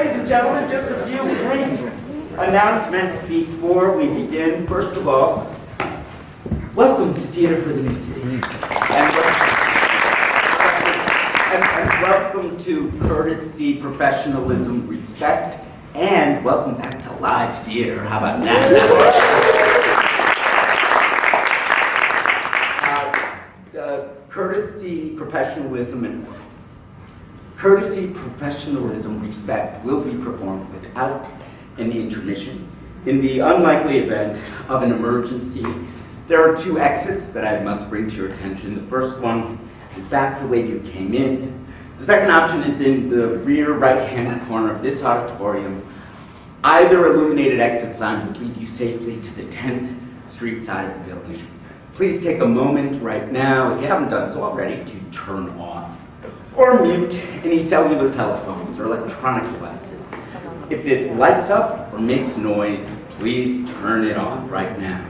Ladies and gentlemen, just a few brief announcements before we begin. First of all, welcome to Theater for the New City. And welcome to Courtesy, Professionalism, Respect, and welcome back to live theater. How about that? Courtesy, Professionalism, Respect will be performed without an intermission. In the unlikely event of an emergency, there are two exits that I must bring to your attention. The first one is back the way you came in. The second option is in the rear right-hand corner of this auditorium. Either illuminated exit sign will lead you safely to the 10th Street side of the building. Please take a moment right now, if you haven't done so already, to turn off or mute any cellular telephones or electronic devices. If it lights up or makes noise, please turn it off right now.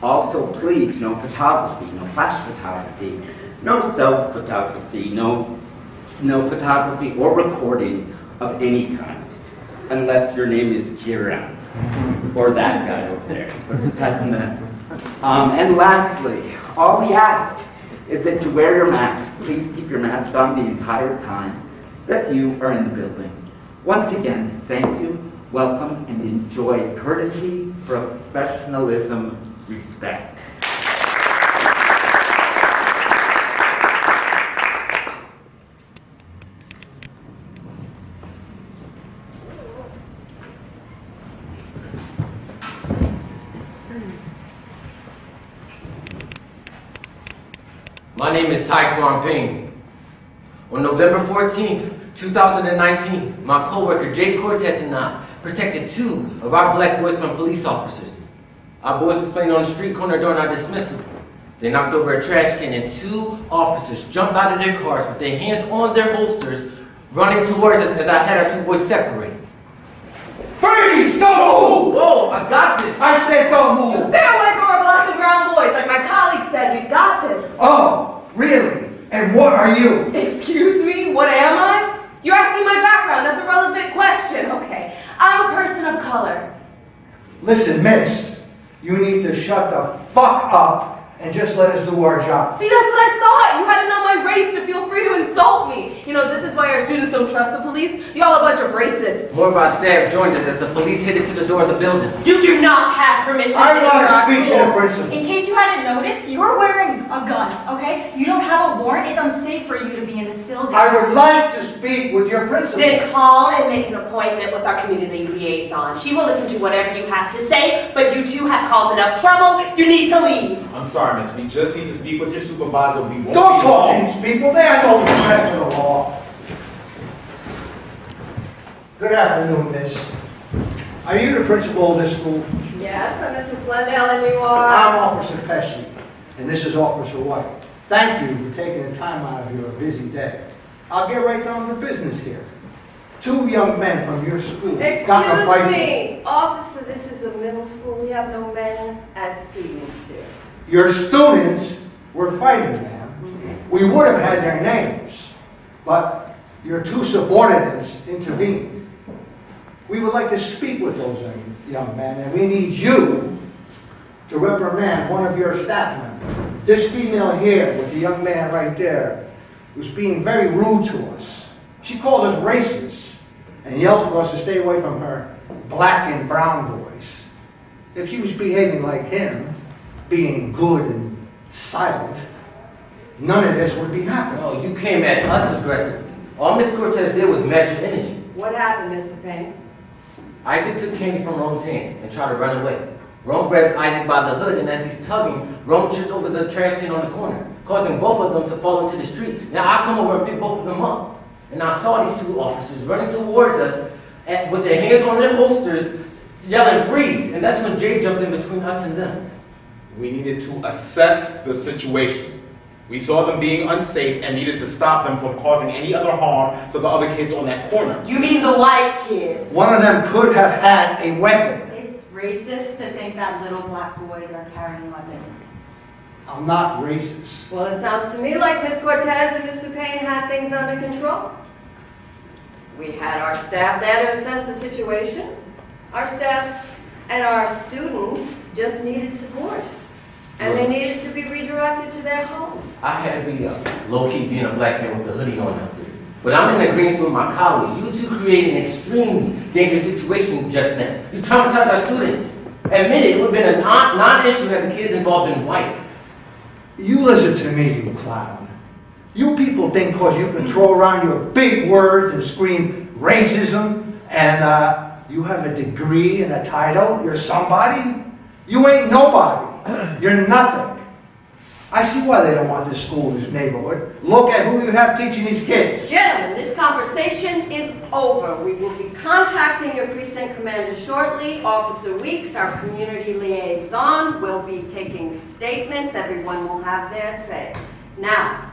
Also, please, no photography, no flash photography, no self-photography, no photography or recording of any kind, unless your name is Kieran or that guy over there. But aside from that, and lastly, all we ask is that you wear your mask. Please keep your mask on the entire time that you are in the building. Once again, thank you, welcome, and enjoy Courtesy, Professionalism, Respect. My name is Ty-Quan Payne. On November 14th, 2019, my co-worker Jay Cortez and I protected two of our black boys from police officers. Our boys were playing on the street corner during our dismissal. They knocked over a trash can and two officers jumped out of their cars with their hands on their holsters, running towards us as I had our two boys separated. Freeze! Don't move! Whoa, I got this! I said don't move! Stay away from our black and brown boys. Like my colleague said, we've got this. Oh, really? And what are you? Excuse me? What am I? You're asking my background. That's a relevant question. Okay. I'm a person of color. Listen, miss, you need to shut the fuck up and just let us do our job. See, that's what I thought. You had to know my race to feel free to insult me. You know, this is why our students don't trust the police. Y'all a bunch of racists. More of our staff joined us as the police headed to the door of the building. You do not have permission to I enter want to our speak to school. the principal. In case you hadn't noticed, you're wearing a gun, okay? You don't have a warrant. It's unsafe for you to be in this building. I would like to speak with your principal. Then call and make an appointment with our community liaison. She will listen to whatever you have to say, but you two have caused enough trouble. You need to leave. I'm sorry, miss. We just need to speak with your supervisor. We won't Don't be talk long. to these people. They have no respect for the law. Good afternoon, miss. Are you the principal of this school? Yes, I'm Mrs. Glendale, and you are? I'm Officer Pesci, and this is Officer White. Thank you for taking the time out of your busy day. I'll get right down to business here. Two young men from your school got in a fight. Excuse me, officer, this is a middle school. We have no men as students here. Your students were fighting, ma'am. We would have had their names, but your two subordinates intervened. We would like to speak with those young men, and we need you to reprimand one of your staff members. This female here with the young man right there was being very rude to us. She called us racist and yelled for us to stay away from her black and brown boys. If she was behaving like him, being good and silent, none of this would be happening. No, you came at us aggressively. All Miss Cortez did was match your energy. What happened, Mr. Payne? Isaac took candy from Rome's hand and tried to run away. Rome grabs Isaac by the hood, and as he's tugging, Rome trips over the trash can on the corner, causing both of them to fall into the street. Now I come over and pick both of them up, and I saw these two officers running towards us with their hands on their holsters, yelling freeze, and that's when Jay jumped in between us and them. We needed to assess the situation. We saw them being unsafe and needed to stop them from causing any other harm to the other kids on that corner. You mean the white kids? One of them could have had a weapon. It's racist to think that little black boys are carrying weapons. I'm not racist. Well, it sounds to me like Miss Cortez and Mr. Payne had things under control. We had our staff there to assess the situation. Our staff and our students just needed support. And they needed to be redirected to their homes. I had to be low-key being a black man with a hoodie on out there. But I'm in agreement with my colleagues. You two created an extremely dangerous situation just now. You traumatized our students. Admit it, it would have been a non-issue having kids involved in white. You listen to me, you clown. You people think because you can throw around your big words and scream racism and you have a degree and a title, you're somebody? You ain't nobody. You're nothing. I see why they don't want this school in this neighborhood. Look at who you have teaching these kids. Gentlemen, this conversation is over. We will be contacting your precinct commander shortly. Officer Weeks, our community liaison, will be taking statements. Everyone will have their say. Now,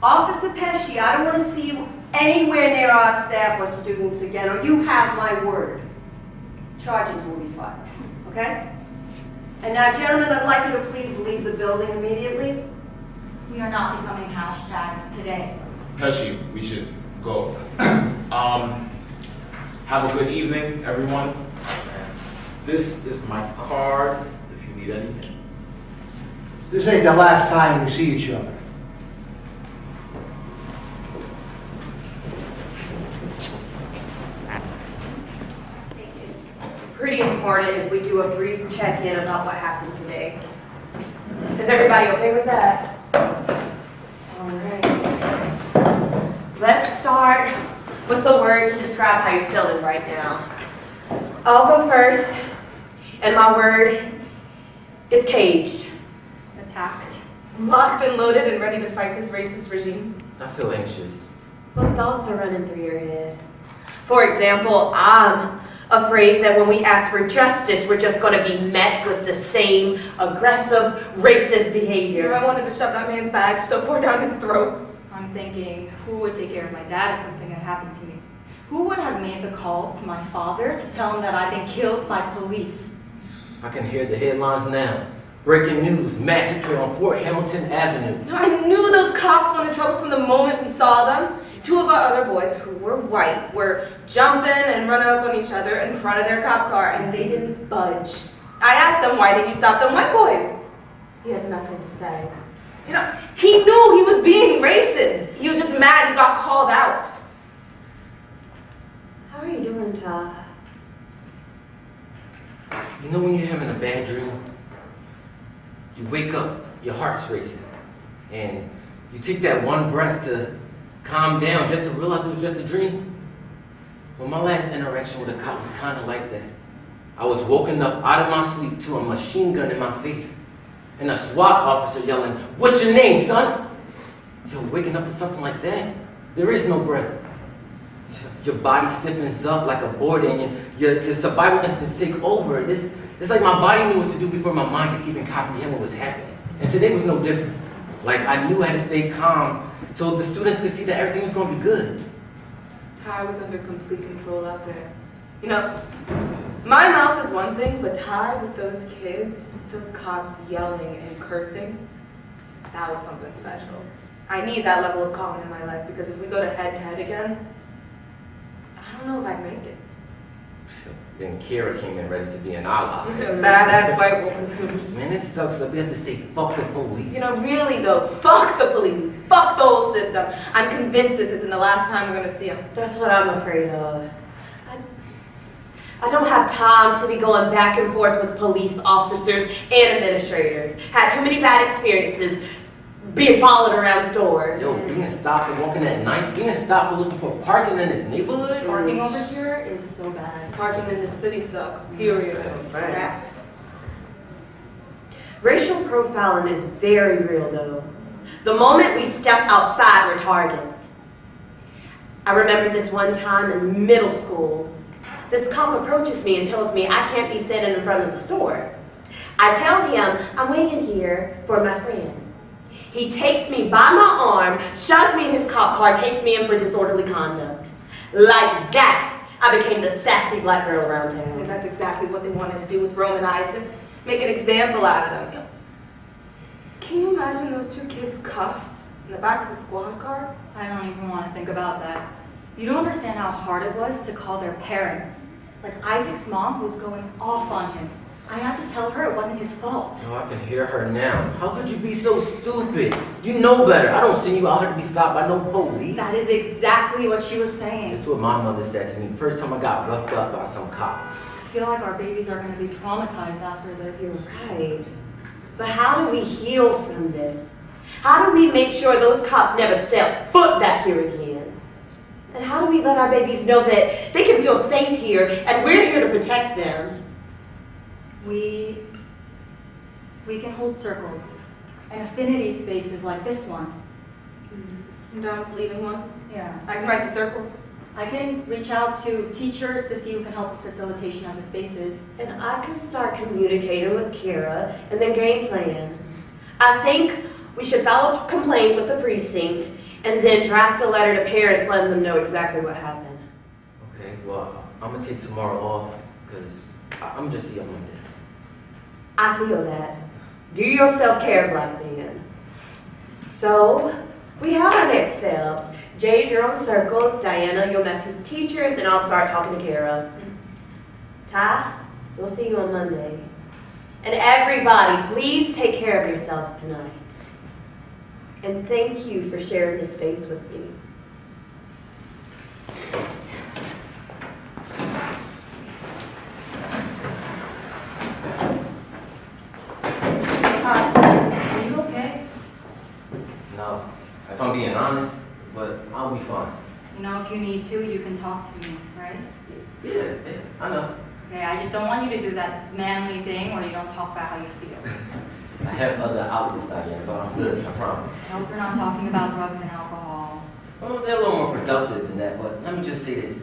Officer Pesci, I don't want to see you anywhere near our staff or students again, or you have my word. Charges will be filed, okay? And now, gentlemen, I'd like you to please leave the building immediately. We are not becoming hashtags today. Pesci, we should go. Have a good evening, everyone. This is my card if you need anything. This ain't the last time we see each other. Pretty important if we do a brief check-in about what happened today. Is everybody okay with that? All right. Let's start with the word to describe how you're feeling right now. I'll go first, and my word is caged. Attacked. Locked and loaded and ready to fight this racist regime. I feel anxious. What thoughts are running through your head? For example, I'm afraid that when we ask for justice, we're just going to be met with the same aggressive, racist behavior. I wanted to shove that man's bag so far down his throat. I'm thinking, who would take care of my dad if something had happened to me? Who would have made the call to my father to tell him that I'd been killed by police? I can hear the headlines now. Breaking news, massacre on Fort Hamilton Avenue. I knew those cops wanted trouble from the moment we saw them. Two of our other boys, who were white, were jumping and running up on each other in front of their cop car, and they didn't budge. I asked them, why did you stop them white boys? He had nothing to say. You know, he knew he was being racist. He was just mad he got called out. How are you doing, Ty? You know when you're having a bad dream? You wake up, your heart's racing, and you take that one breath to calm down just to realize it was just a dream. Well, my last interaction with a cop was kind of like that. I was woken up out of my sleep to a machine gun in my face and a SWAT officer yelling, "What's your name, son?" Yo, waking up to something like that, there is no breath. Your body stiffens up like a board and your survival instincts take over. It's like my body knew what to do before my mind could even comprehend what was happening. And today was no different. Like I knew I had to stay calm so the students could see that everything was going to be good. Ty was under complete control out there. You know, my mouth is one thing, but Ty with those kids, those cops yelling and cursing, that was something special. I need that level of calm in my life because if we go to head again, I don't know if I'd make it. Then Kara came in ready to be an ally. Badass white woman. Man, it sucks that we have to say fuck the police. You know, really though, fuck the police. Fuck the whole system. I'm convinced this isn't the last time we're gonna see them. That's what I'm afraid of. I don't have time to be going back and forth with police officers and administrators. Had too many bad experiences being followed around stores. Yo, being stopped for walking at night, being stopped for looking for parking in this neighborhood. Parking over here is so bad. Parking in the city sucks, period. Facts. Racial profiling is very real though. The moment we step outside, we're targets. I remember this one time in middle school. This cop approaches me and tells me I can't be standing in front of the store. I tell him I'm waiting here for my friend. He takes me by my arm, shoves me in his cop car, takes me in for disorderly conduct. Like that, I became the sassy black girl around I think town. that's exactly what they wanted to do with Roman Isaac. Make an example out of them. Can you imagine those two kids cuffed in the back of the squad car? I don't even want to think about that. You don't understand how hard it was to call their parents. Like, Isaac's mom was going off on him. I had to tell her it wasn't his fault. Oh, I can hear her now. How could you be so stupid? You know better. I don't send you out here to be stopped by no police. That is exactly what she was saying. That's what my mother said to me first time I got roughed up by some cop. I feel like our babies are going to be traumatized after this. You're right. But how do we heal from this? How do we make sure those cops never step foot back here again? And how do we let our babies know that they can feel safe here and we're here to protect them? We can hold circles and affinity spaces like this one. I'm down with leaving one. Yeah. I can write the circles. I can reach out to teachers to see who can help with facilitation of the spaces. And I can start communicating with Kara and then game plan. I think we should file a complaint with the precinct and then draft a letter to parents letting them know exactly what happened. Okay, well, I'm gonna take tomorrow off because I'm just here Monday. I feel that. Do your self-care, black man. So, we have our next steps. Jade, you're on circles. Diana, you'll message teachers, and I'll start talking to Kara. Ty, we'll see you on Monday. And everybody, please take care of yourselves tonight. And thank you for sharing this space with me. Are you okay? No, if I'm being honest, but I'll be fine. You know, if you need to, you can talk to me, right? Yeah, I know. Okay, I just don't want you to do that manly thing where you don't talk about how you feel. I have other outlets, Diane, but I'm good, I promise. I hope we're not talking about drugs and alcohol. Well, they're a little more productive than that, but let me just say this.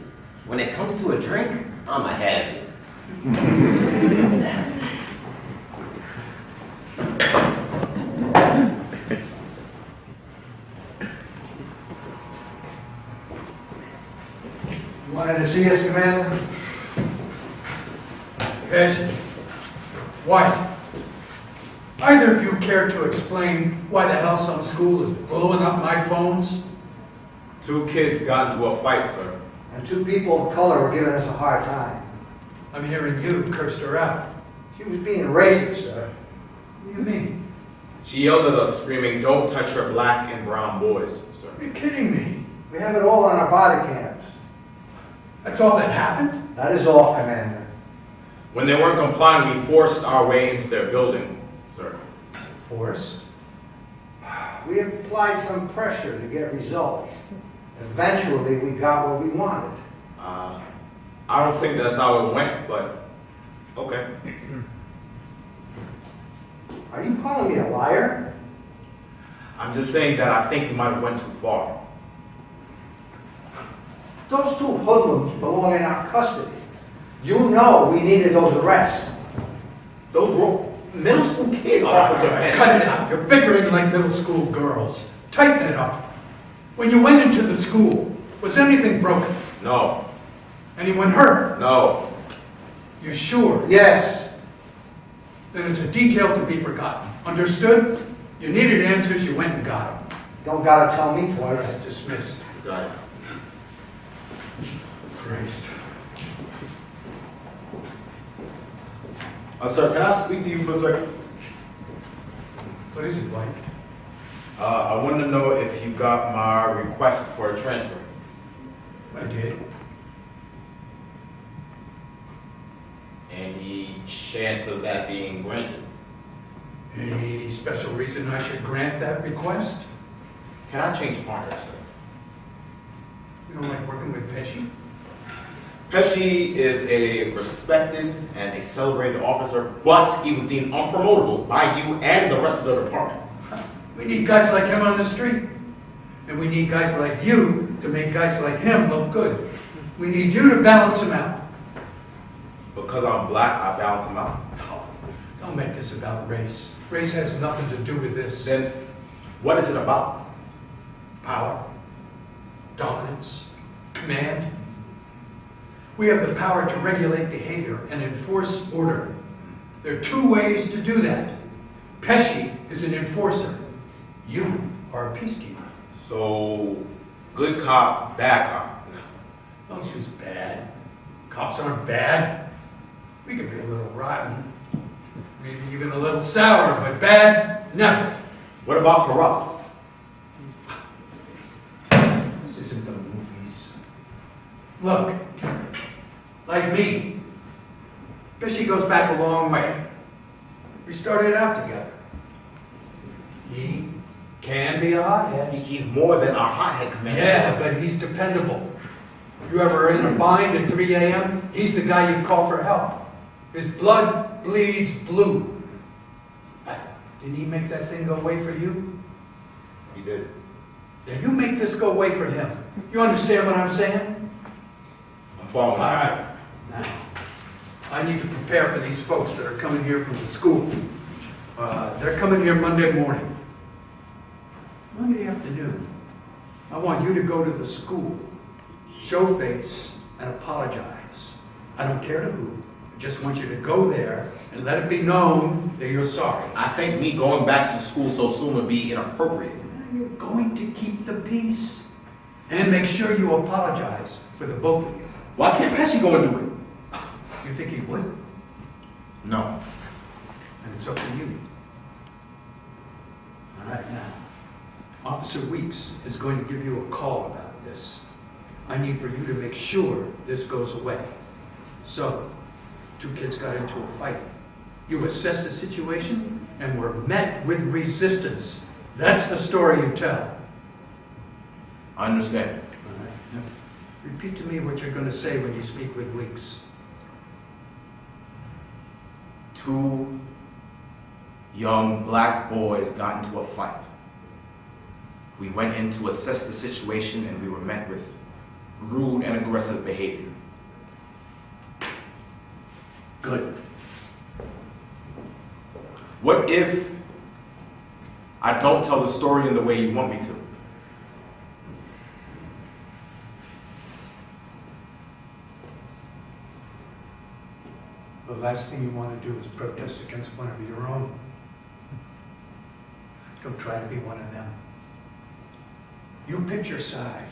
When it comes to a drink, I'm a have it. You wanted to see us, Commander? Yes. White. Either of you care to explain why the hell some school is blowing up my phones? 2 kids got into a fight, sir. And 2 people of color were giving us a hard time. I'm hearing you cursed her out. She was being racist, sir. What do you mean? She yelled at us, screaming, "Don't touch her black and brown boys," sir. You're kidding me. We have it all on our body cams. That's all that happened? That is all, Commander. When they weren't complying, we forced our way into their building, sir. Force? We applied some pressure to get results. Eventually, we got what we wanted. I don't think that's how it went, but okay. Are you calling me a liar? I'm just saying that I think you might have went too far. Those 2 hoodlums belong in our custody. You know we needed those arrests. Those were middle school kids, Officer Payne. Cut it out. You're bickering like middle school girls. Tighten it up. When you went into the school, was anything broken? No, Anyone hurt? no. You sure? Yes. Then it's a detail to be forgotten. Understood? You needed answers, you went and got them. Don't gotta tell me All twice. right, dismissed. Got it. Christ. Sir, can I speak to you for a second? What is it, White? I wanted to know if you got my request for a transfer. I did. Any chance of that being granted? Any special reason I should grant that request? Can I change partners, sir? You don't like working with Pesci? Pesci is a respected and a celebrated officer, but he was deemed unpromotable by you and the rest of the department. We need guys like him on the street. And we need guys like you to make guys like him look good. We need you to balance him out. Because I'm black, I balance him out. Oh, don't make this about race. Race has nothing to do with this. Then, what is it about? Power, dominance, command. We have the power to regulate behavior and enforce order. There are 2 ways to do that. Pesci is an enforcer. You are a peacekeeper. So, good cop, bad cop. Oh, who's bad? Cops aren't bad. We can be a little rotten, maybe even a little sour, but bad, never. What about corrupt? This isn't the movies. Look, like me, Fishy goes back a long way. We started out together. He can be a hothead. He's more than a hothead, Commander. Yeah, but he's dependable. You ever in a bind at 3 a.m., he's the guy you call for help. His blood bleeds blue. Didn't he make that thing go away for you? He did. Then you make this go away for him. You understand what I'm saying? I'm following. All right. Now, I need to prepare for these folks that are coming here from the school. They're coming here Monday morning. Monday afternoon, I want you to go to the school, show face, and apologize. I don't care to who. I just want you to go there and let it be known that you're sorry. I think me going back to school so soon would be inappropriate. You're going to keep the peace. And make sure you apologize for the both of you. Why can't Pesci go and do it? You think he would? No. And it's up to you. All right, now, Officer Weeks is going to give you a call about this. I need for you to make sure this goes away. So, 2 kids got into a fight. You assess the situation and were met with resistance. That's the story you tell. I understand. All right. Now, repeat to me what you're going to say when you speak with Weeks. 2 young black boys got into a fight. We went in to assess the situation and we were met with rude and aggressive behavior. Good. What if I don't tell the story in the way you want me to? The last thing you want to do is protest against one of your own. Don't try to be one of them. You pick your side.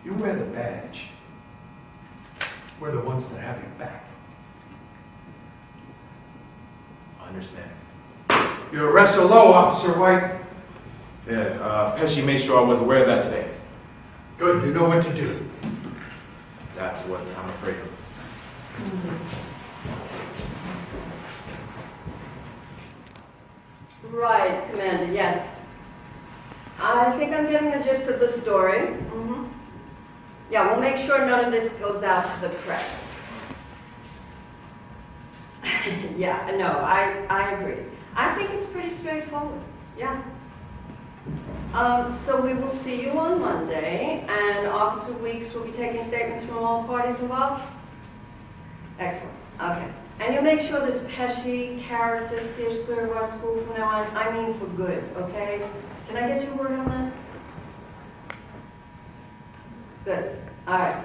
You wear the badge. We're the ones that have your back. I understand. Your arrests are low, Officer White. Yeah, Pesci made sure I was aware of that today. Good, you know what to do. That's what I'm afraid of. Right, Commander, yes. I think I'm getting the gist of the story. Yeah, we'll make sure none of this goes out to the press. Yeah, no, I agree. I think it's pretty straightforward, yeah. So we will see you on Monday, and Officer Weeks will be taking statements from all parties involved? Excellent, okay. And you'll make sure this Pesci character steers clear of our school from now on. I mean for good, okay? Can I get your word on that? Good, all right.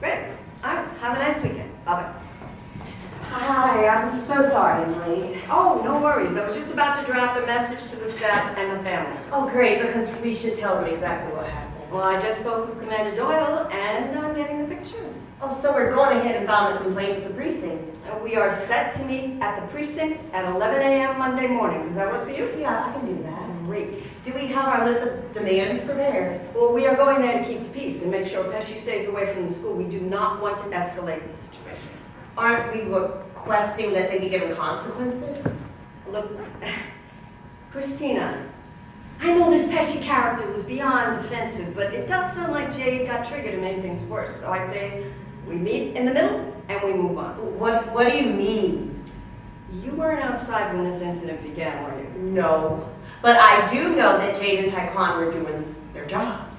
Great, all right, have a nice weekend. Bye-bye. Hi, I'm so sorry I'm late. Oh, no worries. I was just about to draft a message to the staff and the family. Oh, great, because we should tell them exactly what happened. Well, I just spoke with Commander Doyle, and I'm getting the picture. Oh, so we're going ahead and filing a complaint with the precinct. We are set to meet at the precinct at 11 a.m. Monday morning. Does that work for you? Yeah, I can do that. Great. Do we have our list of demands prepared? Well, we are going there to keep the peace and make sure Pesci stays away from the school. We do not want to escalate the situation. Aren't we requesting that they be given consequences? Look, Christina, I know this Pesci character was beyond offensive, but it does sound like Jade got triggered and made things worse. So I say we meet in the middle and we move on. What do you mean? You weren't outside when this incident began, were you? No. But I do know that Jade and Ty-Quan were doing their jobs.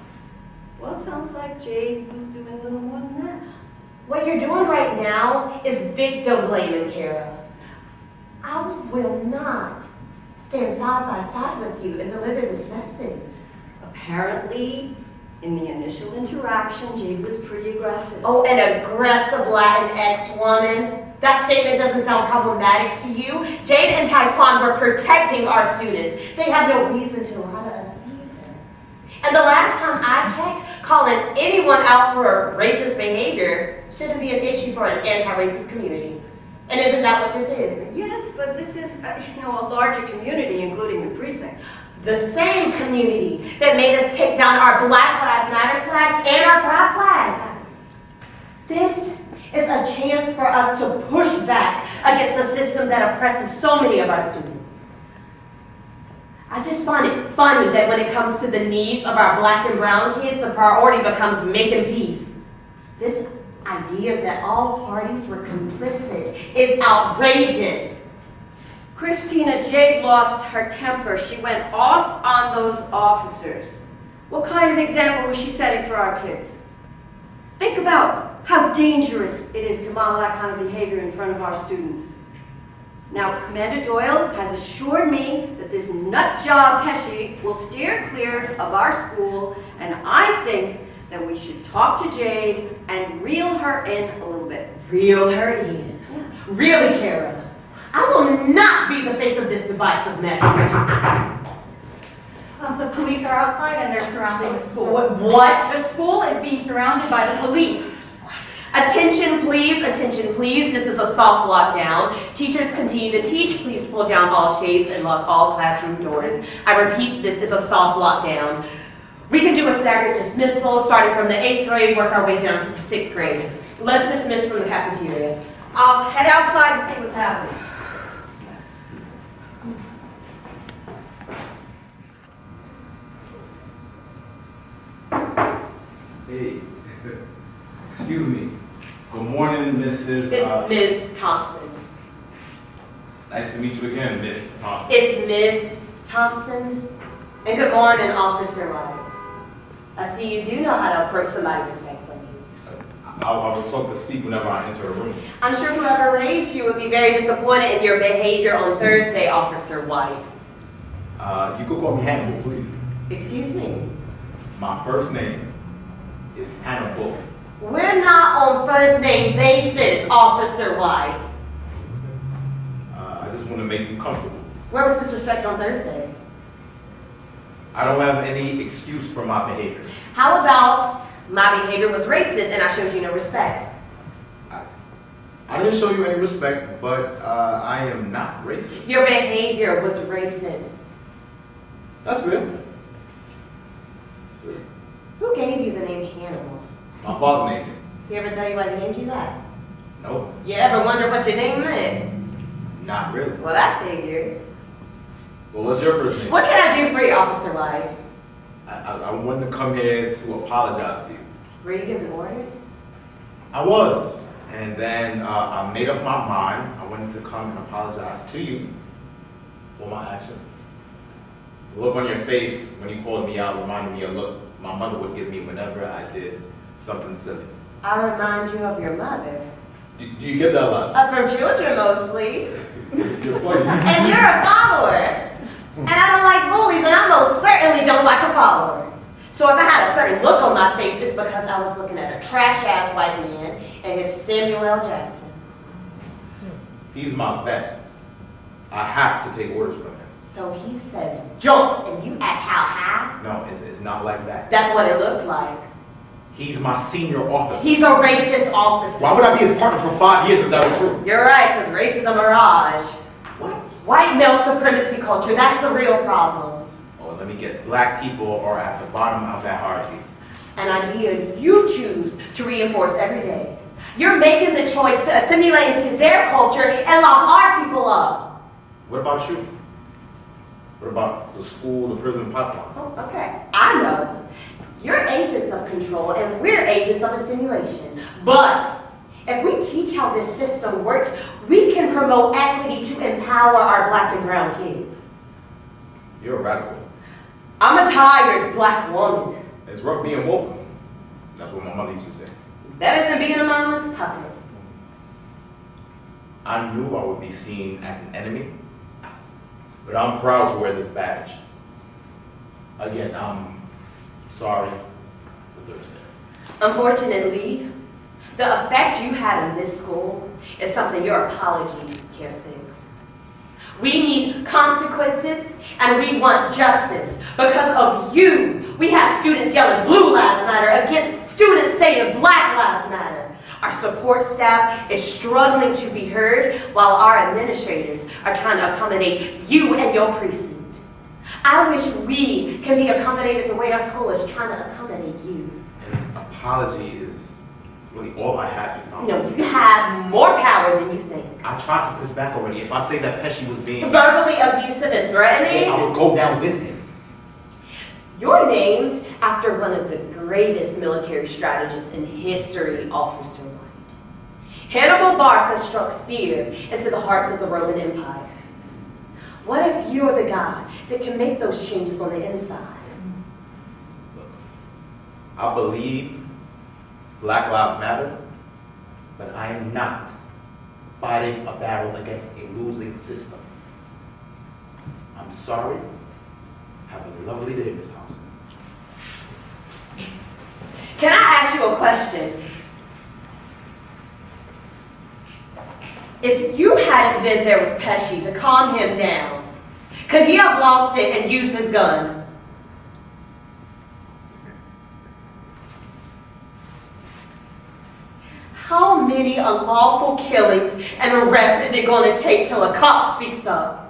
Well, it sounds like Jade was doing a little more than that. What you're doing right now is victim blaming, Kara. I will not stand side by side with you and deliver this message. Apparently, in the initial interaction, Jade was pretty aggressive. Oh, an aggressive Latinx woman? That statement doesn't sound problematic to you. Jade and Ty-Quan were protecting our students. They have no reason to lie to us either. And the last time I checked, Calling anyone out for racist behavior shouldn't be an issue for an anti-racist community. And isn't that what this is? Yes, but this is, a larger community, including the precinct. The same community that made us take down our Black Lives Matter flags and our Pride flags. This is a chance for us to push back against a system that oppresses so many of our students. I just find it funny that when it comes to the needs of our Black and brown kids, the priority becomes making peace. This idea that all parties were complicit is outrageous. Christina Jade lost her temper. She went off on those officers. What kind of example was she setting for our kids? Think about how dangerous it is to model that kind of behavior in front of our students. Now, Commander Doyle has assured me that this nut job Pesci will steer clear of our school, and I think that we should talk to Jade and reel her in a little bit. Reel her in. Really, Kara? I will not be the face of this divisive message. The police are outside and they're surrounding the school. What? The school is being surrounded by the police. Attention please, this is a soft lockdown. Teachers continue to teach, please pull down all shades and lock all classroom doors. I repeat, this is a soft lockdown. We can do a staggered dismissal, starting from the 8th grade, work our way down to the 6th grade. Let's dismiss from the cafeteria. I'll head outside and see what's happening. Hey, excuse me. Good morning, Mrs. It's Ms. Thompson. Nice to meet you again, Miss Thompson. It's Ms. Thompson. And good morning, Officer White. I see you do know how to approach somebody respectfully. I will talk to speak whenever I enter a room. I'm sure whoever raised you would be very disappointed in your behavior on Thursday, Officer White. You could call me Hannibal, please. Excuse me? My first name is Hannibal. We're not on first name basis, Officer White. I just want to make you comfortable. Where was disrespect on Thursday? I don't have any excuse for my behavior. How about my behavior was racist and I showed you no respect? I didn't show you any respect, but I am not racist. Your behavior was racist. That's real. Who gave you the name Hannibal? My father named me. He ever tell you why he named you that? No, You ever wonder what your name meant? not really. Well, that figures. Well, what's your first name? What can I do for you, Officer White? I wanted to come here to apologize to you. Were you giving orders? I was. And then I made up my mind. I wanted to come and apologize to you for my actions. The look on your face when you called me out reminded me of a look my mother would give me whenever I did something silly. I remind you of your mother. Do you get that a lot? From children, mostly. You're funny. And you're a follower. And I don't like bullies, and I most certainly don't like a follower. So if I had a certain look on my face, it's because I was looking at a trash-ass white man and his Samuel L. Jackson. He's my vet. I have to take orders from him. So he says jump, and you ask how high? No, it's not like that. That's what it looked like. He's my senior officer. He's a racist officer. Why would I be his partner for 5 years if that were true? You're right, because race is a mirage. What? White male supremacy culture, that's the real problem. Oh, let me guess. Black people are at the bottom of that hierarchy. An idea you choose to reinforce every day. You're making the choice to assimilate into their culture and lock our people up. What about you? What about the school, the prison pipeline? Oh, okay. I know. You're agents of control and we're agents of assimilation. But if we teach how this system works, we can promote equity to empower our black and brown kids. You're a radical. I'm a tired black woman. It's rough being woke. That's what my mother used to say. Better than being a mindless puppet. I knew I would be seen as an enemy, but I'm proud to wear this badge. Again, I'm sorry for Thursday. Unfortunately, the effect you had in this school is something your apology can't fix. We need consequences and we want justice. Because of you, we have students yelling Blue Lives Matter against students saying Black Lives Matter. Our support staff is struggling to be heard while our administrators are trying to accommodate you and your precinct. I wish we can be accommodated the way our school is trying to accommodate you. An apology is really all I have is No, you have more power than you think. I tried to push back already. If I say that Pesci was being Verbally abusive and threatening? I would go down with him. You're named after one of the greatest military strategists in history, Officer White. Hannibal Barca struck fear into the hearts of the Roman Empire. What if you're the guy that can make those changes on the inside? Look, I believe Black Lives Matter, but I am not fighting a battle against a losing system. I'm sorry. Have a lovely day, Ms. Thompson. Can I ask you a question? If you hadn't been there with Pesci to calm him down, could he have lost it and used his gun? How many unlawful killings and arrests is it going to take till a cop speaks up?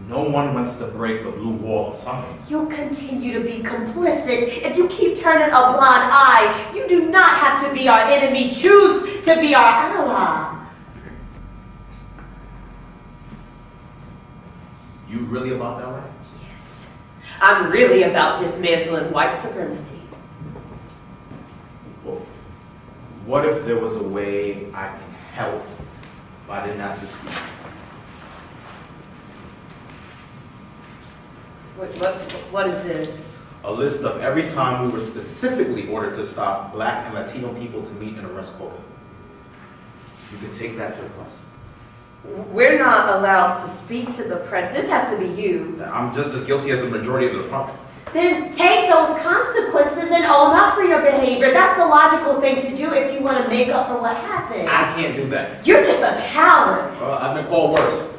No one wants to break the blue wall of silence. You'll continue to be complicit if you keep turning a blind eye. You do not have to be our enemy. Choose to be our ally. You really about that way? Yes, I'm really about dismantling white supremacy. Well, what if there was a way I can help if I didn't have to speak? What is this? A list of every time we were specifically ordered to stop Black and Latino people to meet and arrest quota. You can take that to the press. We're not allowed to speak to the press. This has to be you. I'm just as guilty as the majority of the department. Then take those consequences and own up for your behavior. That's the logical thing to do if you want to make up for what happened. I can't do that. You're just a coward. I've been called worse.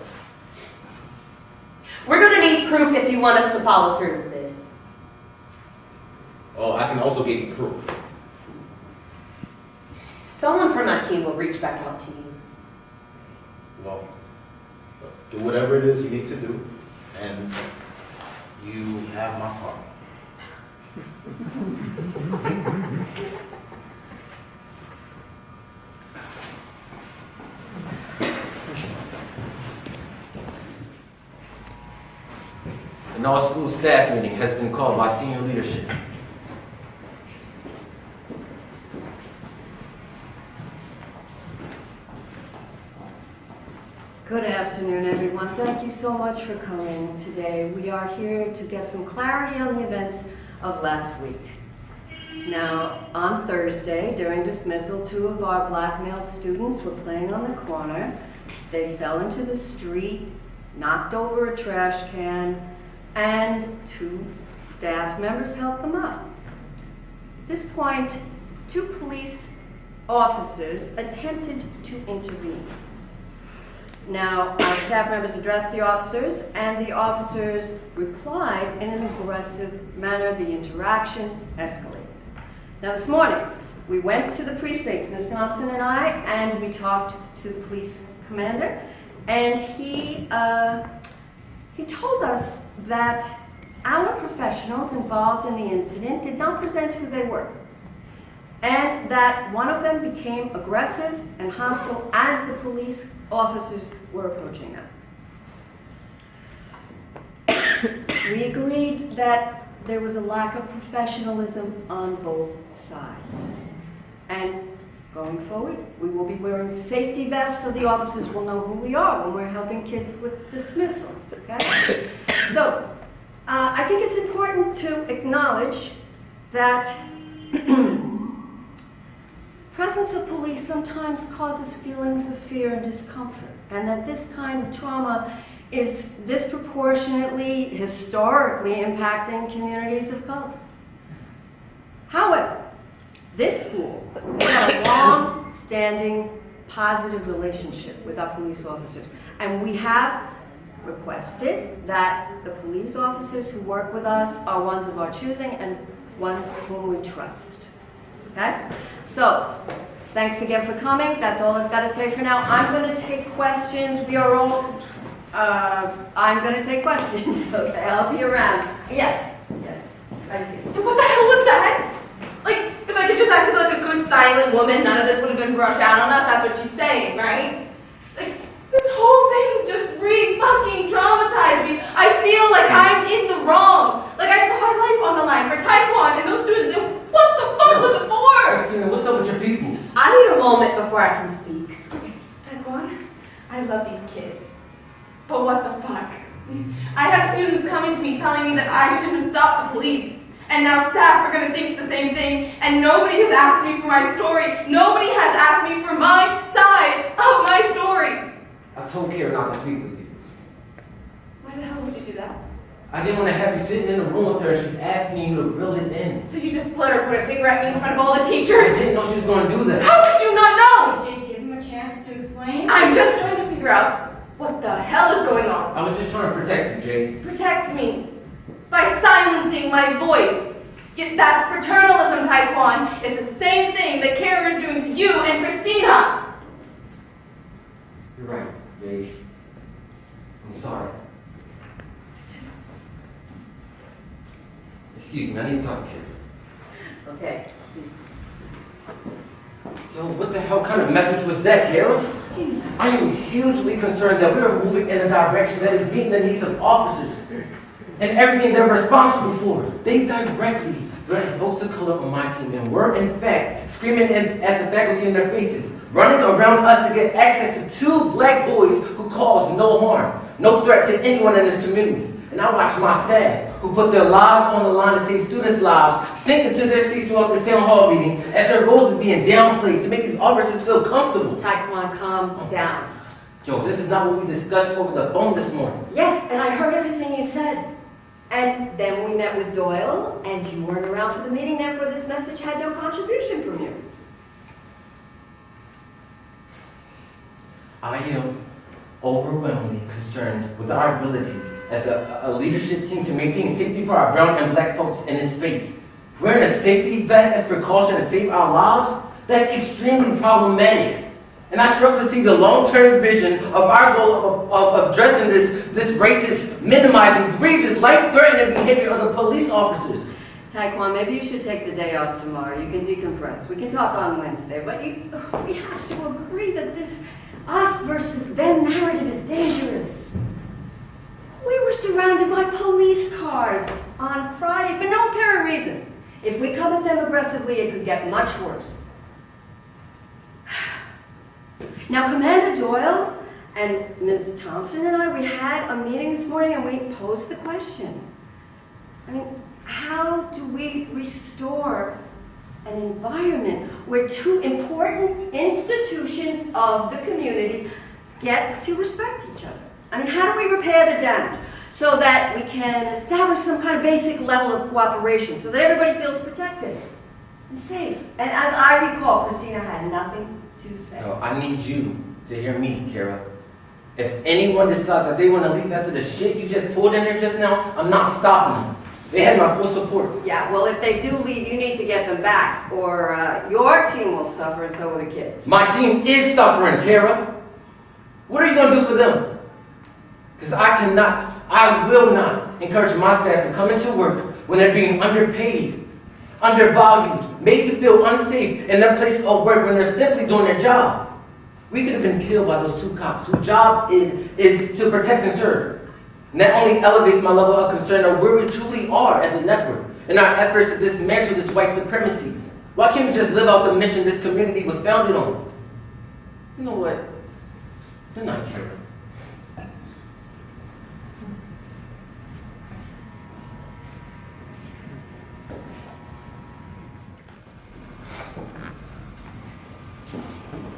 We're going to need proof if you want us to follow through with this. Oh, I can also get you proof. Someone from my team will reach back out to you. Well, do whatever it is you need to do, and you have my heart. An all-school staff meeting has been called by senior leadership. Good afternoon, everyone. Thank you so much for coming today. We are here to get some clarity on the events of last week. Now, on Thursday, during dismissal, 2 of our black male students were playing on the corner. They fell into the street, knocked over a trash can, and 2 staff members helped them up. At this point, 2 police officers attempted to intervene. Now, our staff members addressed the officers, and the officers replied in an aggressive manner. The interaction escalated. Now, this morning, we went to the precinct, Ms. Thompson and I, and we talked to the police commander, and he told us that our professionals involved in the incident did not present who they were, and that one of them became aggressive and hostile as the police officers were approaching them. We agreed that there was a lack of professionalism on both sides. And going forward, we will be wearing safety vests so the officers will know who we are when we're helping kids with dismissal, okay? So, I think it's important to acknowledge that presence of police sometimes causes feelings of fear and discomfort, and that this kind of trauma is disproportionately, historically impacting communities of color. However, this school had a long-standing positive relationship with our police officers, and we have requested that the police officers who work with us are ones of our choosing and ones whom we trust. Okay? So, thanks again for coming. That's all I've got to say for now. I'm going to take questions. We are all, I'm going to take questions. Okay, I'll be around. Yes, right here. What the hell was that? Like, if I could just act like a good silent woman, none of this would have been brushed down on us. That's what she's saying, right? Like, this whole thing just fucking traumatized me. I feel like I'm in the wrong. Like, I put my life on the line for Ty-Quan and those students, and what the fuck was it for? Christina, what's up with your peoples? I need a moment before I can speak. Okay, Ty-Quan, I love these kids. But what the fuck? I have students coming to me telling me that I shouldn't stop the police. And now staff are going to think the same thing. And nobody has asked me for my story. Nobody has asked me for my side of my story. I told Kara not to speak with you. Why the hell would you do that? I didn't want to have you sitting in the room with her and she's asking you to reel it in. So you just let her put a finger at me in front of all the I teachers? didn't know she was going to do that. How could you not know? Did you give him a chance to explain? I'm just trying to figure out what the hell is going on. I was just trying to protect you, Jay. Protect me by silencing my voice. Yet that's paternalism, Ty-Quan. It's the same thing that Kara is doing to you and Christina. You're right, Jay. I'm sorry. Excuse me, I need to talk to Kara. Okay. Yo, what the hell kind of message was that, Kara? I am hugely concerned that we are moving in a direction that is meeting the needs of officers and everything they're responsible for. They directly threatened folks of color on my team and were, in fact, screaming at the faculty in their faces, running around us to get access to 2 black boys who caused no harm, no threat to anyone in this community. And I watched my staff, who put their lives on the line to save students' lives, sink into their seats throughout this town hall meeting, as their roles are being downplayed to make these officers feel comfortable. Ty-Quan, calm down. Yo, this is not what we discussed over the phone this morning. Yes, and I heard everything you said. And then we met with Doyle, and you weren't around for the meeting, therefore this message had no contribution from you. I am overwhelmingly concerned with our ability as a leadership team to maintain safety for our brown and black folks in this space. Wearing a safety vest as precaution to save our lives? That's extremely problematic. And I struggle to see the long-term vision of our goal of addressing this racist, minimizing, egregious, life-threatening behavior of the police officers. Ty-Quan, maybe you should take the day off tomorrow. You can decompress. We can talk on Wednesday, but we have to agree that this us versus them narrative is dangerous. We were surrounded by police cars on Friday for no apparent reason. If we come at them aggressively, it could get much worse. Now, Commander Doyle and Ms. Thompson and I, we had a meeting this morning and we posed the question. I mean, how do we restore an environment where 2 important institutions of the community get to respect each other? I mean, how do we repair the damage so that we can establish some kind of basic level of cooperation so that everybody feels protected and safe? And as I recall, Christina had nothing to say. No, I need you to hear me, Kara. If anyone decides that they want to leave after the shit you just pulled in there just now, I'm not stopping them. They had my full support. Yeah, well, if they do leave, you need to get them back, or your team will suffer and so will the kids. My team is suffering, Kara. What are you going to do for them? Because I will not encourage my staff to come into work when they're being underpaid, undervalued, made to feel unsafe in their place of work when they're simply doing their job. We could have been killed by those 2 cops whose job is to protect and serve. And that only elevates my level of concern of where we truly are as a network in our efforts to dismantle this white supremacy. Why can't we just live out the mission this community was founded on? You know what? Good night, Kara.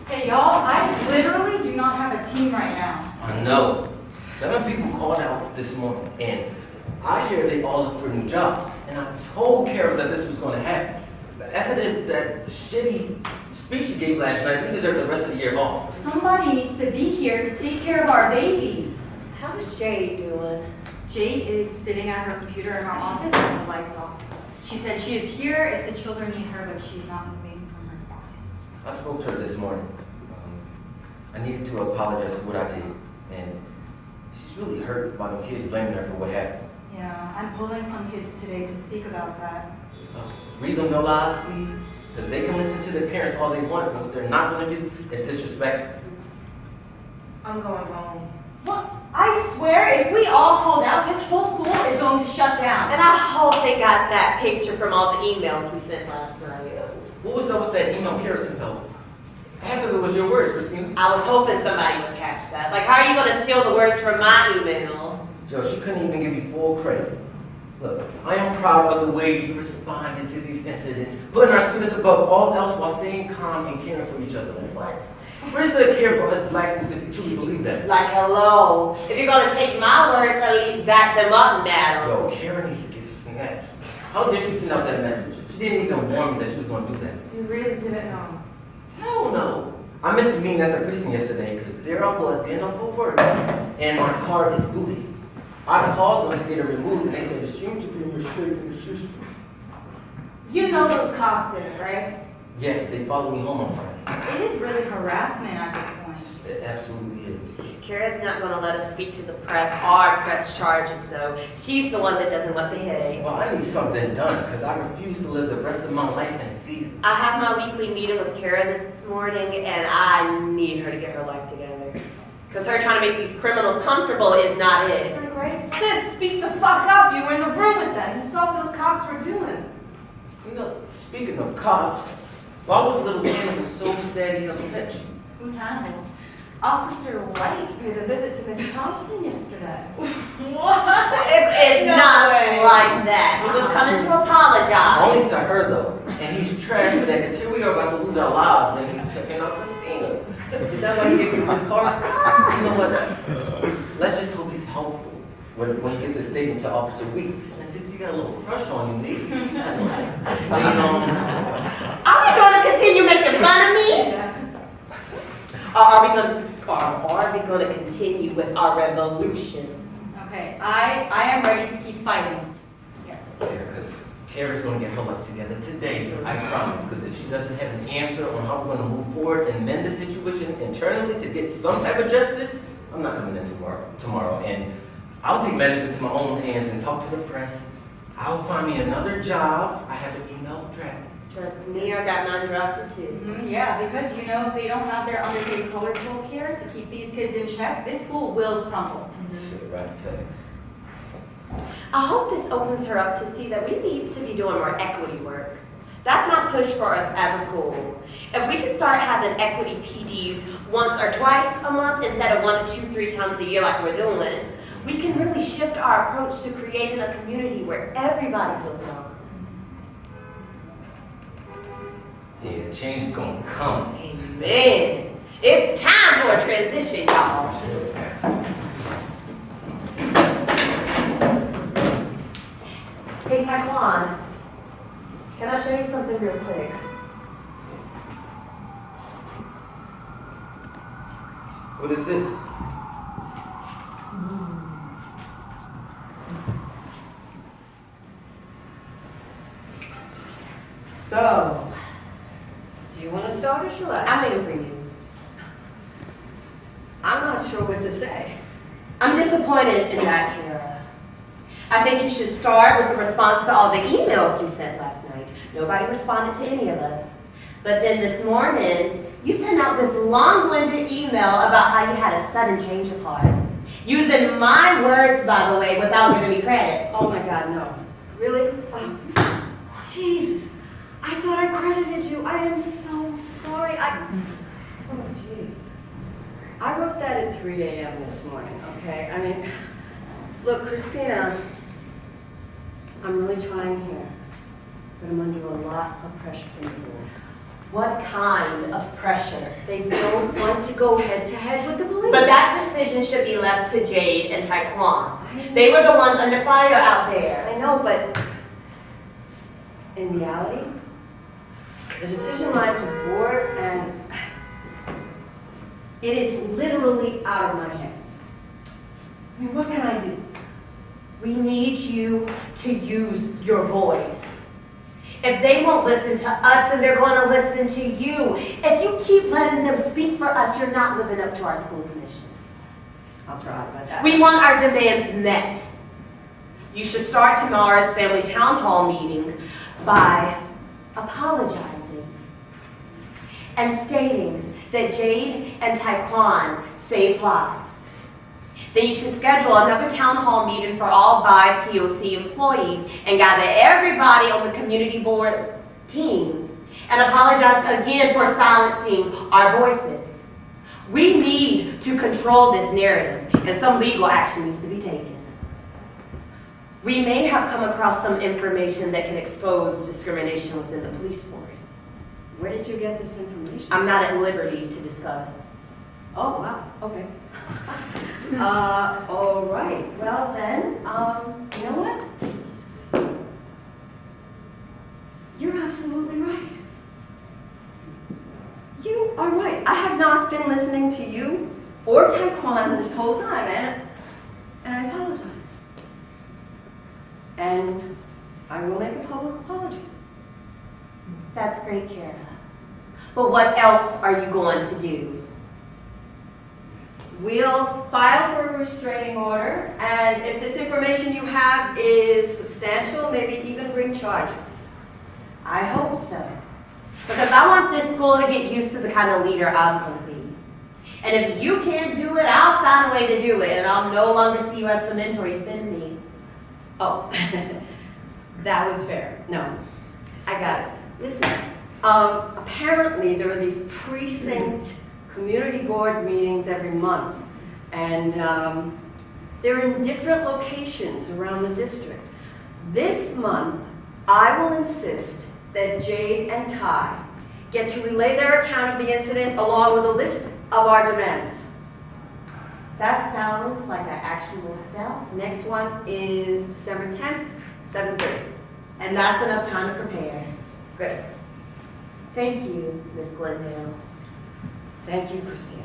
Hey y'all, I literally do not have a team right now. I know. 7 people called out this morning, and I hear they all look for new jobs. And I told Carol that this was going to happen. But after that shitty speech she gave last night, we deserve the rest of the year off. Somebody needs to be here to take care of our babies. How is Jade doing? Jade is sitting at her computer in our office with the lights off. She said she is here if the children need her, but she's not moving from her spot. I spoke to her this morning. I needed to apologize for what I did, and she's really hurt by the kids blaming her for what happened. Yeah, I'm pulling some kids today to speak about that. Read them their lives, please, because they can listen to their parents all they want, but what they're not going to do is disrespect. I'm going home. What? I swear, if we all called out, this whole school is going to shut down. And I hope they got that picture from all the emails we sent last night. What was up with that email Harrison though? Half of it was your words, Christina. I was hoping somebody would catch that. Like, how are you going to steal the words from my email? Joe, she couldn't even give you full credit. Look, I am proud of the way you responded to these incidents, putting our students above all else while staying calm and caring for each other. What? Where's the care for us black folks if you truly believe that? Like, hello. If you're going to take my words, at least back them up, madam. Yo, Karen needs to get snatched. How did she send out that message? She didn't even warn me that she was going to do that. You really didn't know. Hell no. I missed the meeting at the precinct yesterday because there I was getting up for work and my car is booted. I called them to get it removed and they said the stream should be restricted in the system. You know those cops did it, right? Yeah, they followed me home on Friday. It is really harassment at this point. It absolutely is. Kara's not going to let us speak to the press or press charges, though. She's the one that doesn't want the headache. Well, I need something done because I refuse to live the rest of my life in fear. I have my weekly meeting with Kara this morning, and I need her to get her life together. Because her trying to make these criminals comfortable is not it. Like, right? Sis, speak the fuck up. You were in the room with them. You saw what those cops were doing. You know, speaking of cops, why was little Hannibal so sad he upset you? Who's Hannibal? Officer White paid a visit to Miss Thompson yesterday. What? It's not like that. He was coming to apologize. Only to her though. And he's trash for that because here we are about to lose our lives and he's checking out Christina. Is that why he gave you his car? You know what? Let's just hope he's helpful when he gets a statement to Officer Weeks. And since he got a little crush on you, maybe. You know. Are we going to continue making fun of me? Yeah. Or are we going to continue with our revolution? Okay, I am ready to keep fighting. Yes. Yeah, because Kara's going to get her life together today, I promise. Because if she doesn't have an answer on how we're going to move forward and mend the situation internally to get some type of justice, I'm not coming in tomorrow. And I'll take matters into my own hands and talk to the press. I'll find me another job. I have an email drafted. Trust me, I got mine drafted too. Yeah, because you know, if they don't have their underpaid colored folk care to keep these kids in check, this school will crumble. Shit, right, thanks. I hope this opens her up to see that we need to be doing more equity work. That's not push for us as a school. If we could start having equity PDs once or twice a month instead of 1 to 2, 3 times a year like we're doing, we can really shift our approach to creating a community where everybody feels welcome. Yeah, change is gonna come. Amen. It's time for a transition, y'all. Hey, Ty-Quan, can I show you something real quick? What is this? So, do you want to start or shall I? I'm waiting for you. I'm not sure what to say. I'm disappointed in that, Kara. I think you should start with the response to all the emails we sent last night. Nobody responded to any of us. But then this morning, you sent out this long-winded email about how you had a sudden change of heart. Using my words, by the way, without giving me credit. Oh my God, no. Really? Oh, Jesus. I thought I credited you. I am so sorry. Oh, jeez. I wrote that at 3 a.m. this morning, okay? I mean, look, Christina, I'm really trying here, but I'm under a lot of pressure from the board. What kind of pressure? They don't want to go head-to-head with the police. But that decision should be left to Jade and Ty-Quan. They were the ones under fire out there. I know, but in reality, the decision lies with the board, and it is literally out of my hands. I mean, what can I do? We need you to use your voice. If they won't listen to us, then they're going to listen to you. If you keep letting them speak for us, you're not living up to our school's mission. I'll try about that. We want our demands met. You should start tomorrow's family town hall meeting by apologizing and stating that Jade and Ty-Quan saved lives. Then you should schedule another town hall meeting for all BIPOC employees and gather everybody on the community board teams and apologize again for silencing our voices. We need to control this narrative, and some legal action needs to be taken. We may have come across some information that can expose discrimination within the police force. Where did you get this information? I'm not at liberty to discuss. Oh, wow, okay. All right, well then, you know what? You're absolutely right. You are right. I have not been listening to you or Ty-Quan this whole time, and I apologize. And I will make a public apology. That's great, Kara. But what else are you going to do? We'll file for a restraining order, and if this information you have is substantial, maybe even bring charges. I hope so. Because I want this school to get used to the kind of leader I'm going to be. And if you can't do it, I'll find a way to do it, and I'll no longer see you as the mentor you've been me. Oh, that was fair. No, I got it. Listen, apparently there are these precinct community board meetings every month, and they're in different locations around the district. This month, I will insist that Jade and Ty get to relay their account of the incident along with a list of our demands. That sounds like an actionable step. Next one is December 10th, 7:30. And that's enough time to prepare. Good. Thank you, Miss Glendale. Thank you, Christina.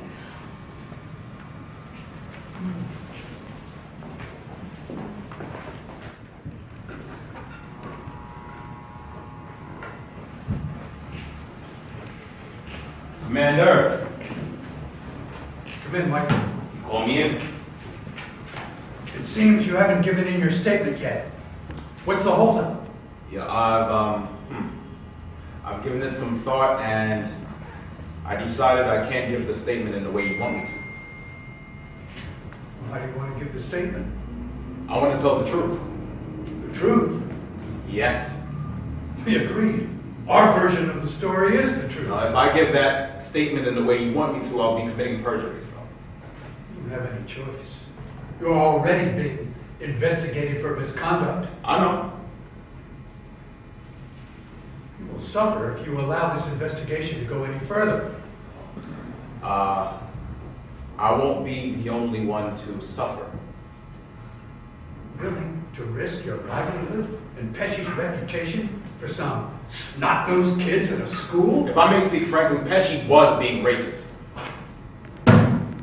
Commander, Come in, Mike. you call me in. It seems you haven't given in your statement yet. What's the holdup? Yeah, I've given it some thought, and I decided I can't give the statement in the way you want me to. How do you want to give the statement? I want to tell the truth. The truth. Yes. We agreed. Our version of the story is the truth. If I give that statement in the way you want me to, I'll be committing perjury. So. You don't have any choice. You're already being investigated for misconduct. I know. You will suffer if you allow this investigation to go any further. I won't be the only one to suffer. Willing to risk your livelihood and Pesci's reputation for some snot-nosed kids in a school? If I may speak frankly, Pesci was being racist.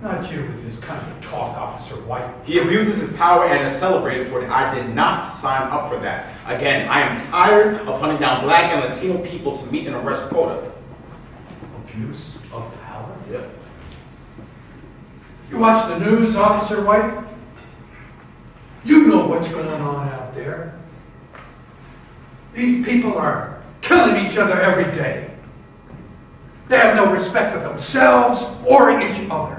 Not you with this kind of talk, Officer White. He abuses his power and is celebrated for it. I did not sign up for that. Again, I am tired of hunting down black and Latino people to meet an arrest quota. Abuse of power? Yep. You watch the news, Officer White? You know what's going on out there. These people are killing each other every day. They have no respect for themselves or each other.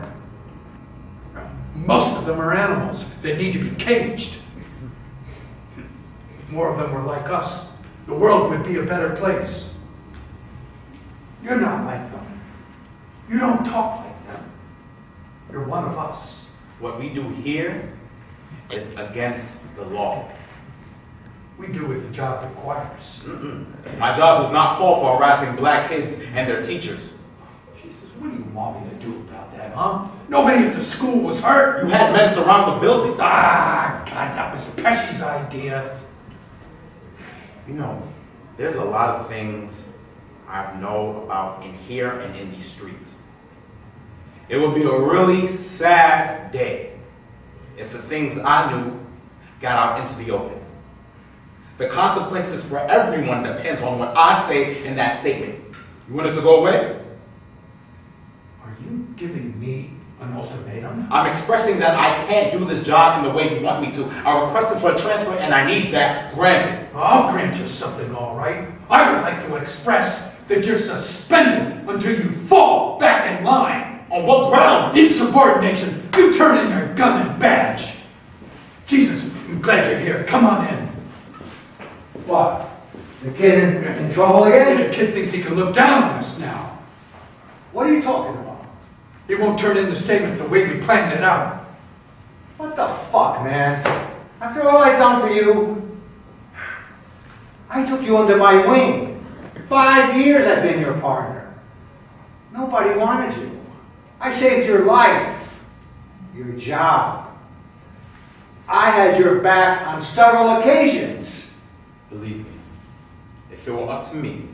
Most of them are animals that need to be caged. If more of them were like us, the world would be a better place. You're not like them. You don't talk like them. You're one of us. What we do here is against the law. We do what the job requires. My job does not call for harassing black kids and their teachers. Jesus, what do you want me to do about that, huh? Nobody at the school was hurt. You had men surround the building. Ah, God, that was Pesci's idea. You know, there's a lot of things I know about in here and in these streets. It would be a really sad day if the things I knew got out into the open. The consequences for everyone depends on what I say in that statement. You want it to go away? Are you giving me an ultimatum? I'm expressing that I can't do this job in the way you want me to. I requested for a transfer and I need that granted. I'll grant you something, all right. I would like to express that you're suspended until you fall back in line. On what grounds? Insubordination. You turn in your gun and badge. Jesus, I'm glad you're here. Come on in. What? The kid in trouble again? The kid thinks he can look down on us now. What are you talking about? He won't turn in the statement the way we planned it out. What the fuck, man? After all I've done for you, I took you under my wing. 5 years I've been your partner. Nobody wanted you. I saved your life, your job. I had your back on several occasions. Believe me, if it were up to me,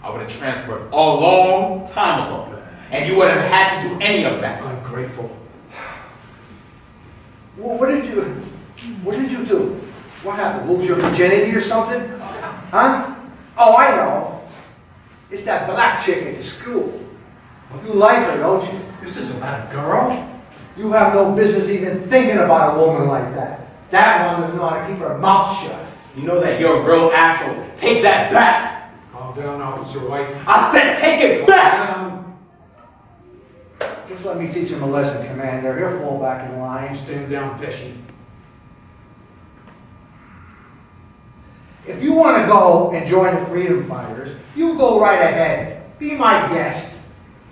I would have transferred a long time ago. And you wouldn't have had to do any of that. Ungrateful. Well, what did you do? What happened? Lose your virginity or something? Huh? Oh, I know. It's that black chick at the school. You like her, don't you? This is about a girl? You have no business even thinking about a woman like that. That one doesn't know how to keep her mouth shut. You know that you're a real asshole. Take that back. Calm down, Officer White. I said take it back. Just let me teach him a lesson, Commander. He'll fall back in line. Stand down, Pesci. If you want to go and join the freedom fighters, you go right ahead. Be my guest.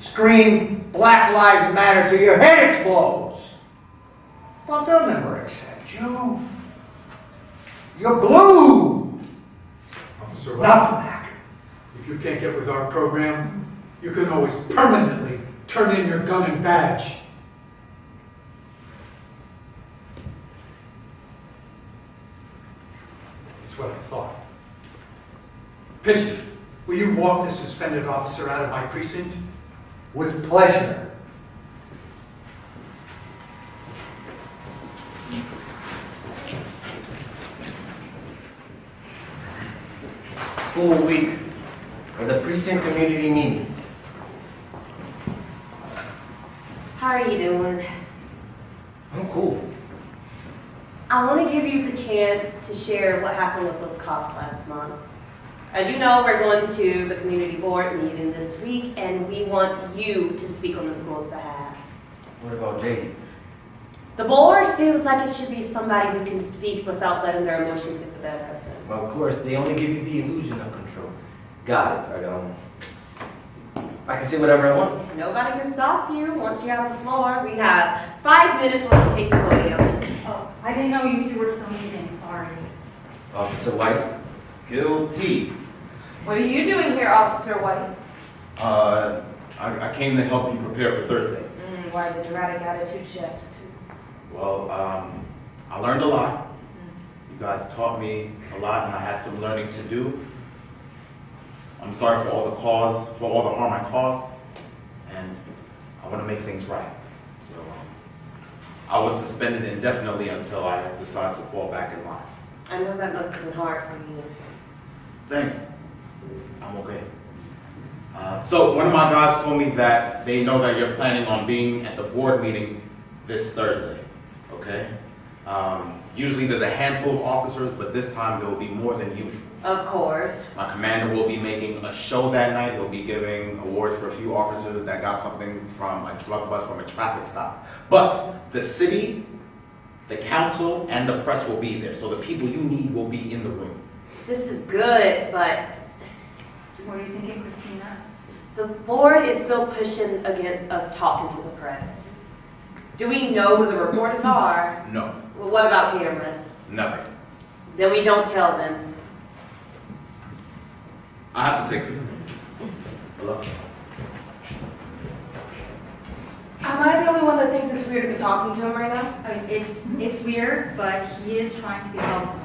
Scream Black Lives Matter till your head explodes. But they'll never accept you. You're blue, Officer not White, black. if you can't get with our program, you can always permanently turn in your gun and badge. That's what I thought. Pesci, will you walk this suspended officer out of my precinct? With pleasure. Full week for the precinct community meeting. How are you doing? I'm cool. I want to give you the chance to share what happened with those cops last month. As you know, we're going to the community board meeting this week, and we want you to speak on the school's behalf. What about Jade? The board feels like it should be somebody who can speak without letting their emotions get the better of them. Well, of course, they only give you the illusion of control. Got it, right? I can say whatever I want. Nobody can stop you once you have the floor. We have 5 minutes when you take the podium. Oh, I didn't know you two were still meeting, sorry. Officer White? Guilty. What are you doing here, Officer White? I came to help you prepare for Thursday. Why the dramatic attitude shift? Well, I learned a lot. You guys taught me a lot, and I had some learning to do. I'm sorry for all the harm I caused, and I want to make things right. So I was suspended indefinitely until I decided to fall back in line. I know that must have been hard for you. Thanks. I'm okay. So one of my guys told me that they know that you're planning on being at the board meeting this Thursday. Okay? Usually there's a handful of officers, but this time there will be more than usual. Of course. My commander will be making a show that night. He'll be giving awards for a few officers that got something from a drug bust from a traffic stop. But the city, the council, and the press will be there. So the people you need will be in the room. This is good, but What are you thinking, Christina? the board is still pushing against us talking to the press. Do we know who the reporters are? No, Well, what about cameras? never. Then we don't tell them. I have to take this. Hello? Am I the only one that thinks it's weird to be talking to him right now? I mean, it's weird, but he is trying to be helpful.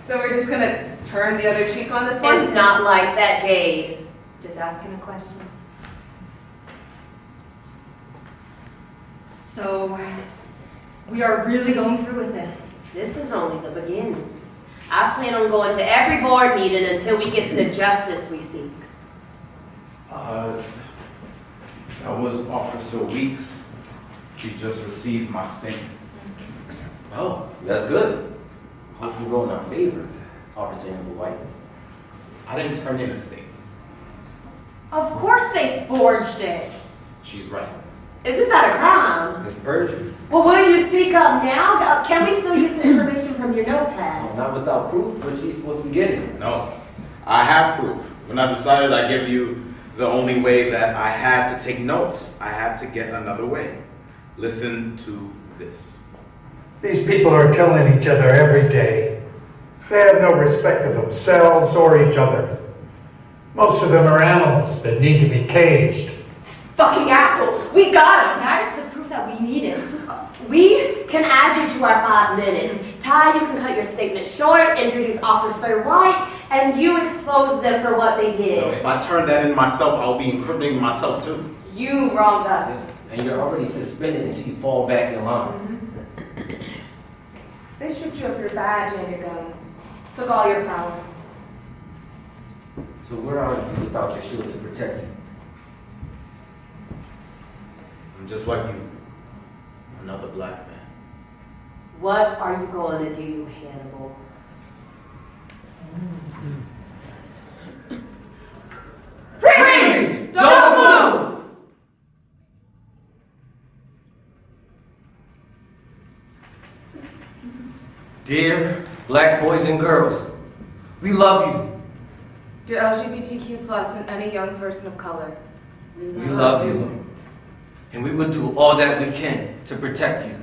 So we're just gonna turn the other cheek on this one? It's not like that, Jade. Just asking a question. So, We are really going through with this. This is only the beginning. I plan on going to every board meeting until we get the justice we seek. That was Officer Weeks. She just received my statement. Oh, that's good. Hope you roll in our favor, Officer Amber White. I didn't turn in a statement. Of course they forged it. She's right. Isn't that a crime? It's perjury. Well, will you speak up now? Can we still use the information from your notepad? Well, not without proof, but she's supposed to be getting. No, I have proof. When I decided I'd give you the only way that I had to take notes, I had to get another way. Listen to this. These people are killing each other every day. They have no respect for themselves or each other. Most of them are animals that need to be caged. Fucking asshole! We got him! That is the proof that we needed. We can add you to our 5 minutes. Ty, you can cut your statement short, introduce Officer White, and you expose them for what they No, did. if I turn that in myself, I'll be incriminating myself too. You wronged us. And you're already suspended until you fall back in line. They stripped you of your badge and your gun. Took all your power. So where are you without your shield to protect you? I'm just like you. Another black man. What are you going to do, Hannibal? Freeze! Don't move! Dear black boys and girls, we love you. Dear LGBTQ+ and any young person of color. We love you. And we will do all that we can to protect you.